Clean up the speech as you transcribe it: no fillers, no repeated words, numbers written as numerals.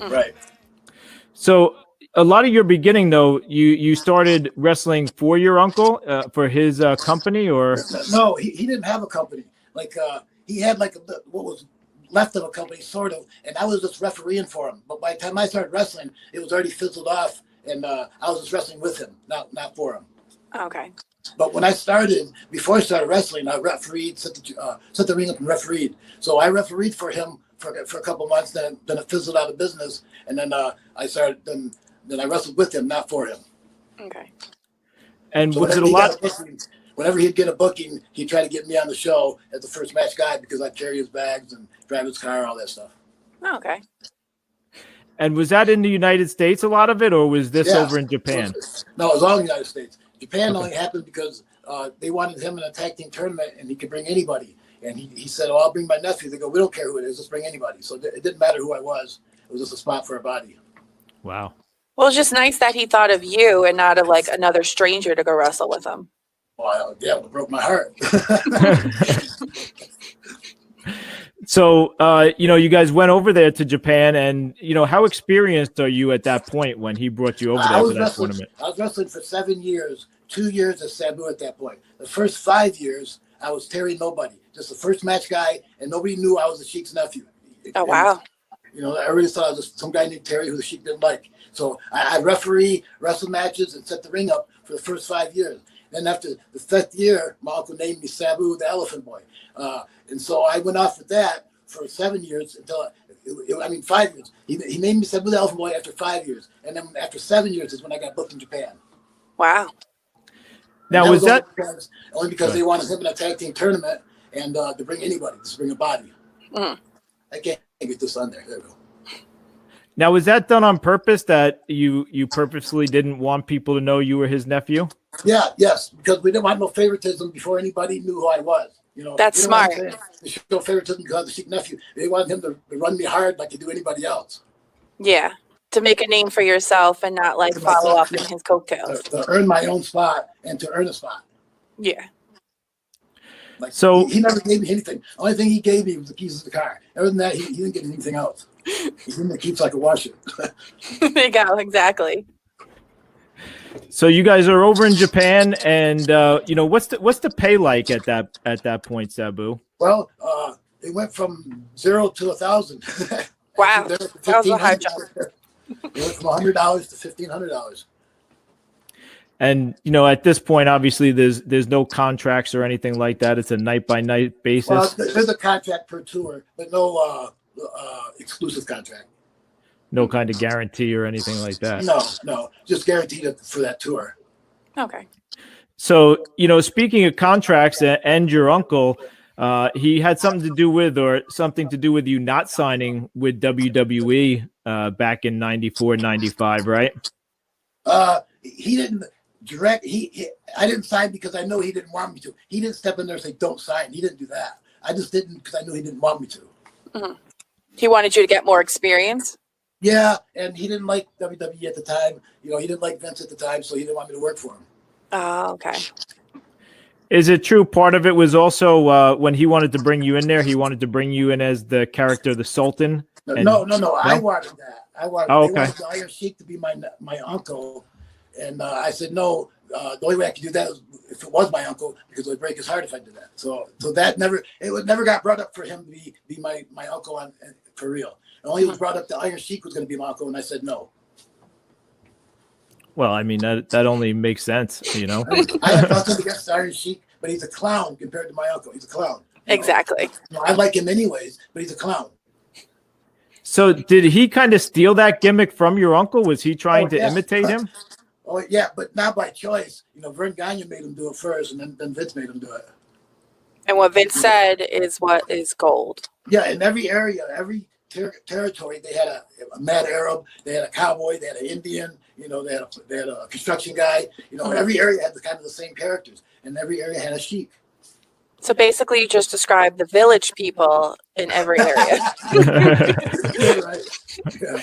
Right. So a lot of your beginning, though, you started wrestling for your uncle, for his company, or No, he didn't have a company. Like he had like what was left of a company, sort of, and I was just refereeing for him. But by the time I started wrestling, it was already fizzled off, and I was just wrestling with him, not for him. Okay. But when I started, before I started wrestling, I refereed, set the ring up and refereed. So I refereed for him for a couple months. Then it fizzled out of business, and then I started. Then I wrestled with him, not for him. Okay. and So was it a lot? Whenever he'd get a booking, he'd try to get me on the show as the first match guy because I'd carry his bags and drive his car, all that stuff. Oh, okay. And was that in the United States, a lot of it, or was this over in Japan? No, it was all in the United States. Japan only happened because they wanted him in a tag team tournament and he could bring anybody. And he said, "Oh, I'll bring my nephew." They go, "We don't care who it is, just bring anybody." So it didn't matter who I was. It was just a spot for a body. Wow. Well, it's just nice that he thought of you and not of like another stranger to go wrestle with him. Well, yeah, it broke my heart. So, you guys went over there to Japan, and how experienced are you at that point when he brought you over there for that tournament? I was wrestling for 7 years, 2 years as Sabu at that point. The first 5 years, I was Terry Nobody, just the first match guy, and nobody knew I was the Sheik's nephew. Oh, wow. Everybody thought I was just some guy named Terry who the Sheik didn't like. So I referee, wrestle matches, and set the ring up for the first 5 years. Then after the 5th year, my uncle named me Sabu the Elephant Boy. And so I went off with that for 7 years until, 5 years. He named me Sabu the Elephant Boy after 5 years. And then after 7 years is when I got booked in Japan. Wow. Now, was that only because they wanted him in a tag team tournament and to bring anybody, just bring a body. Mm. I can't get this on there. There we go. Now, was that done on purpose, that you purposely didn't want people to know you were his nephew? Yes, because we didn't want no favoritism before anybody knew who I was. That's smart. No favoritism because of the Sheik nephew. They wanted him to run me hard like they do anybody else. Yeah. To make a name for yourself and not like follow up in his coattails. To earn my own spot and to earn a spot. Yeah. Like, so he never gave me anything. The only thing he gave me was the keys to the car. Other than that, he didn't get anything else. He's in the keep so I could wash it. There you go. Exactly. So you guys are over in Japan, and what's the pay like at that point, Sabu? Well, they went from 0 to 1,000. Wow, that was a high jump. They went from $100 to $1,500. And at this point, obviously, there's no contracts or anything like that. It's a night by night basis. Well, there's a contract per tour, but no exclusive contract. No kind of guarantee or anything like that. No, just guaranteed for that tour. Okay. So, speaking of contracts and your uncle, he had something to do with you not signing with WWE back in 94, 95, right? He didn't direct. I didn't sign because I know he didn't want me to. He didn't step in there and say, "Don't sign." He didn't do that. I just didn't because I knew he didn't want me to. Mm-hmm. He wanted you to get more experience. Yeah, and he didn't like WWE at the time. He didn't like Vince at the time, so he didn't want me to work for him. Oh, okay. Is it true part of it was also when he wanted to bring you in there, he wanted to bring you in as the character, the Sultan? No. I wanted that. They wanted the Iron Sheik to be my uncle. And I said, no, the only way I could do that is if it was my uncle, because it would break his heart if I did that. So that never got brought up for him to be my uncle for real. It only was brought up the Iron Sheik was going to be my uncle, and I said no. Well, I mean, that only makes sense, I have nothing against the Iron Sheik, but he's a clown compared to my uncle. He's a clown. Exactly. I like him anyways, but he's a clown. So did he kind of steal that gimmick from your uncle? Was he trying to imitate him? Oh, yeah, but not by choice. Vern Gagne made him do it first, and then Vince made him do it. And what Vince said is what is gold. Yeah, in every area, every territory, they had a mad Arab, they had a cowboy, they had an Indian, they had a construction guy. Every area had the same characters, and every area had a Sheik. So basically, you just described the village people in every area. Right. Yeah.